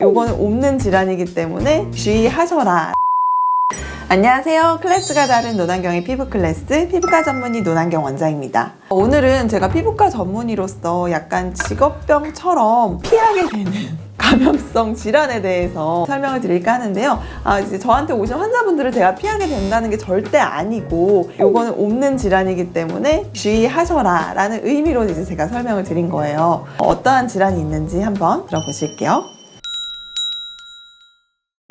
요거는 옮는 질환이기 때문에 주의하셔라. 안녕하세요. 클래스가 다른 노난경의 피부 클래스 피부과 전문의 노난경 원장입니다. 오늘은 제가 피부과 전문의로서 약간 직업병처럼 피하게 되는 감염성 질환에 대해서 설명을 드릴까 하는데요. 이제 저한테 오신 환자분들을 제가 피하게 된다는 게 절대 아니고 요거는 옮는 질환이기 때문에 주의하셔라 라는 의미로 이제 제가 설명을 드린 거예요. 어떠한 질환이 있는지 한번 들어보실게요.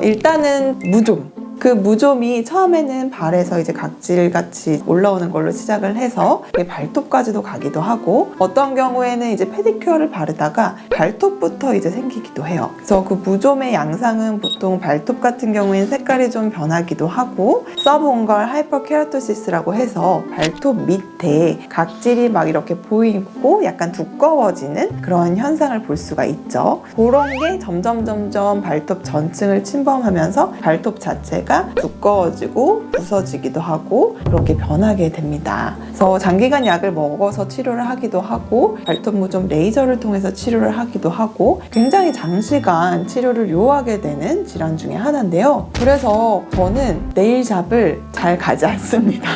일단은 무좀. 그 무좀이 처음에는 발에서 이제 각질같이 올라오는 걸로 시작을 해서 발톱까지도 가기도 하고, 어떤 경우에는 이제 페디큐어를 바르다가 발톱부터 이제 생기기도 해요. 그래서 그 무좀의 양상은 보통 발톱 같은 경우에는 색깔이 좀 변하기도 하고, 서브온걸 하이퍼케라토시스라고 해서 발톱 밑에 각질이 막 이렇게 보이고 약간 두꺼워지는 그런 현상을 볼 수가 있죠. 그런 게 점점 발톱 전층을 침범하면서 발톱 자체가 두꺼워지고 부서지기도 하고 그렇게 변하게 됩니다. 그래서 장기간 약을 먹어서 치료를 하기도 하고, 발톱 무좀 레이저를 통해서 치료를 하기도 하고, 굉장히 장시간 치료를 요하게 되는 질환 중에 하나인데요. 그래서 저는 네일샵을 잘 가지 않습니다.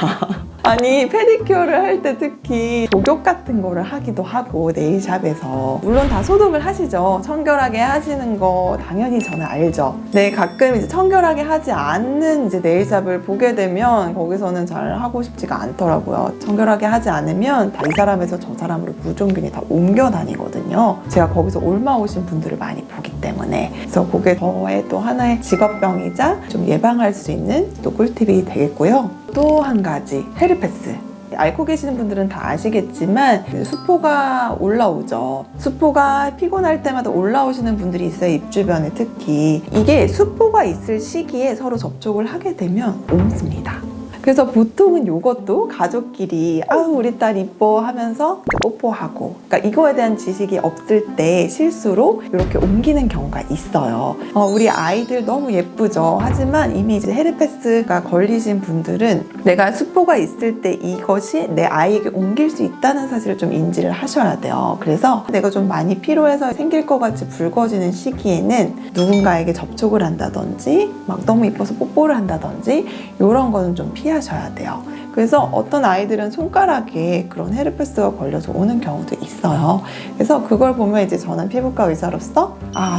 아니, 페디큐어를 할 때 특히 목욕 같은 거를 하기도 하고, 네일샵에서 물론 다 소독을 하시죠. 청결하게 하시는 거 당연히 저는 알죠. 네, 가끔 이제 청결하게 하지 않는 이제 네일샵을 보게 되면 거기서는 잘 하고 싶지가 않더라고요. 청결하게 하지 않으면 이 사람에서 저 사람으로 무좀균이 다 옮겨 다니거든요. 제가 거기서 옮아 오신 분들을 많이 보기 때문에. 그래서 그게 저의 또 하나의 직업병이자 좀 예방할 수 있는 또 꿀팁이 되겠고요. 또 한 가지, 헤르페스. 앓고 계시는 분들은 다 아시겠지만 수포가 올라오죠. 수포가 피곤할 때마다 올라오시는 분들이 있어요. 입 주변에 특히. 이게 수포가 있을 시기에 서로 접촉을 하게 되면 옮습니다. 그래서 보통은 이것도 가족끼리 우리 딸 이뻐 하면서 뽀뽀하고, 그러니까 이거에 대한 지식이 없을 때 실수로 이렇게 옮기는 경우가 있어요. 우리 아이들 너무 예쁘죠. 하지만 이미 이제 헤르페스가 걸리신 분들은 내가 수포가 있을 때 이것이 내 아이에게 옮길 수 있다는 사실을 좀 인지를 하셔야 돼요. 그래서 내가 좀 많이 피로해서 생길 것 같이 붉어지는 시기에는 누군가에게 접촉을 한다든지 막 너무 이뻐서 뽀뽀를 한다든지 이런 거는 좀 피하셔야 돼요. 그래서 어떤 아이들은 손가락에 그런 헤르페스가 걸려서 오는 경우도 있어요. 그래서 그걸 보면 이제 저는 피부과 의사로서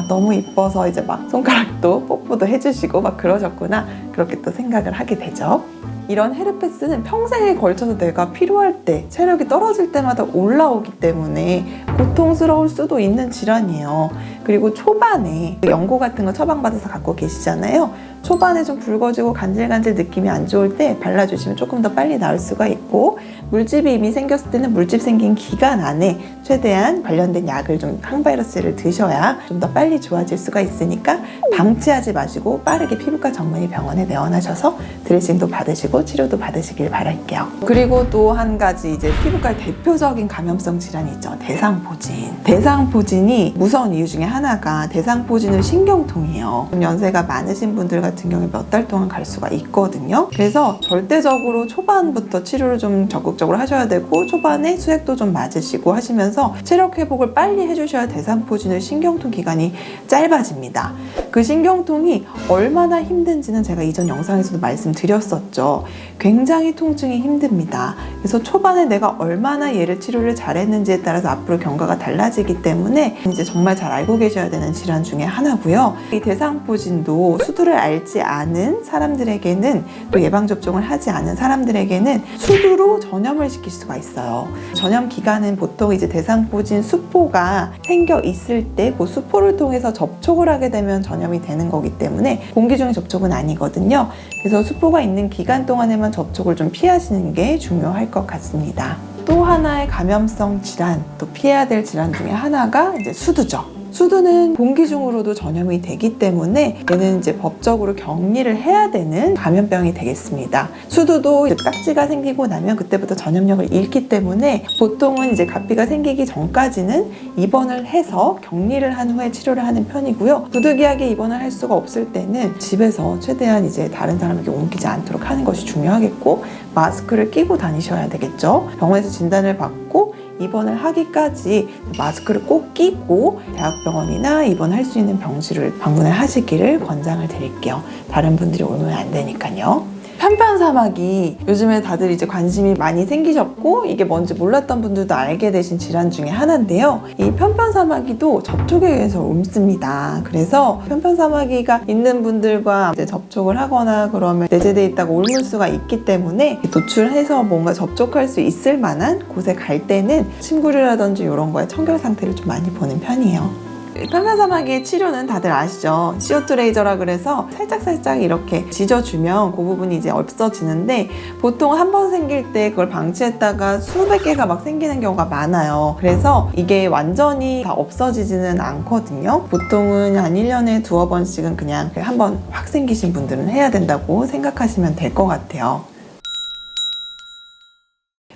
너무 이뻐서 이제 막 손가락도 뽀뽀도 해주시고 막 그러셨구나, 그렇게 또 생각을 하게 되죠. 이런 헤르페스는 평생에 걸쳐서 내가 필요할 때, 체력이 떨어질 때마다 올라오기 때문에 고통스러울 수도 있는 질환이에요. 그리고 초반에 연고 같은 거 처방받아서 갖고 계시잖아요. 초반에 좀 붉어지고 간질간질 느낌이 안 좋을 때 발라주시면 조금 더 빨리 나을 수가 있고, 물집이 이미 생겼을 때는 물집 생긴 기간 안에 최대한 관련된 약을 좀 항바이러스를 드셔야 좀 더 빨리 좋아질 수가 있으니까 방치하지 마시고 빠르게 피부과 전문의 병원에 내원하셔서 드레싱도 받으시고 치료도 받으시길 바랄게요. 그리고 또 한 가지 이제 피부과의 대표적인 감염성 질환이 있죠. 대상포진. 대상포진이 무서운 이유 중에 하나가 대상포진은 신경통이에요. 좀 연세가 많으신 분들 같은 경우에 몇 달 동안 갈 수가 있거든요. 그래서 절대적으로 초반부터 치료를 좀 적극적으로 하셔야 되고, 초반에 수액도 좀 맞으시고 하시면서 체력 회복을 빨리 해주셔야 대상포진의 신경통 기간이 짧아집니다. 그 신경통이 얼마나 힘든지는 제가 이전 영상에서도 말씀드렸었죠. 굉장히 통증이 힘듭니다. 그래서 초반에 내가 얼마나 얘를 치료를 잘했는지에 따라서 앞으로 경과가 달라지기 때문에 이제 정말 잘 알고 계셔야 되는 질환 중에 하나고요. 이 대상포진도 수두를 앓지 않은 사람들에게는, 또 예방접종을 하지 않은 사람들에게는 수두로 전염을 시킬 수가 있어요. 전염 기간은 보통 이제 대상포진 수포가 생겨 있을 때 그 수포를 통해서 접촉을 하게 되면 전염이 되는 거기 때문에 공기 중의 접촉은 아니거든요. 그래서 수포가 있는 기간 동안에만 접촉을 좀 피하시는 게 중요할 것 같습니다. 또 하나의 감염성 질환, 또 피해야 될 질환 중에 하나가 이제 수두죠. 수두는 공기 중으로도 전염이 되기 때문에 얘는 이제 법적으로 격리를 해야 되는 감염병이 되겠습니다. 수두도 이제 딱지가 생기고 나면 그때부터 전염력을 잃기 때문에 보통은 이제 가피가 생기기 전까지는 입원을 해서 격리를 한 후에 치료를 하는 편이고요. 부득이하게 입원을 할 수가 없을 때는 집에서 최대한 이제 다른 사람에게 옮기지 않도록 하는 것이 중요하겠고, 마스크를 끼고 다니셔야 되겠죠. 병원에서 진단을 받고 입원을 하기까지 마스크를 꼭 끼고 대학병원이나 입원할 수 있는 병실을 방문을 하시기를 권장을 드릴게요. 다른 분들이 오면 안 되니까요. 편편사마귀 요즘에 다들 이제 관심이 많이 생기셨고 이게 뭔지 몰랐던 분들도 알게 되신 질환 중에 하나인데요. 이 편편사마귀도 접촉에 의해서 옮습니다. 그래서 편편사마귀가 있는 분들과 이제 접촉을 하거나 그러면 내재되어 있다고 옮을 수가 있기 때문에 노출해서 뭔가 접촉할 수 있을 만한 곳에 갈 때는 침구류라든지 이런 거에 청결 상태를 좀 많이 보는 편이에요. 편편사마귀의 치료는 다들 아시죠? CO2 레이저라 그래서 살짝살짝 이렇게 지져주면 그 부분이 이제 없어지는데 보통 한 번 생길 때 그걸 방치했다가 수백 개가 막 생기는 경우가 많아요. 그래서 이게 완전히 다 없어지지는 않거든요. 보통은 한 1년에 두어 번씩은 그냥 한 번 확 생기신 분들은 해야 된다고 생각하시면 될 것 같아요.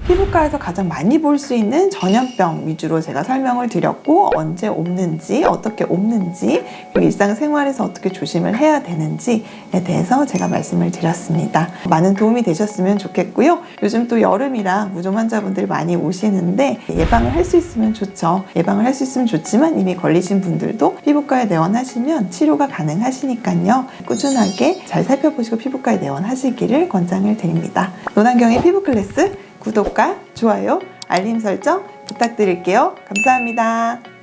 피부과에서 가장 많이 볼 수 있는 전염병 위주로 제가 설명을 드렸고 언제 옮는지, 어떻게 옮는지, 그리고 일상생활에서 어떻게 조심을 해야 되는지에 대해서 제가 말씀을 드렸습니다. 많은 도움이 되셨으면 좋겠고요. 요즘 또 여름이라 무좀 환자분들 많이 오시는데 예방을 할 수 있으면 좋죠. 예방을 할 수 있으면 좋지만 이미 걸리신 분들도 피부과에 내원하시면 치료가 가능하시니까요. 꾸준하게 잘 살펴보시고 피부과에 내원하시기를 권장을 드립니다. 노난경의 피부클래스 구독과 좋아요, 알림 설정 부탁드릴게요. 감사합니다.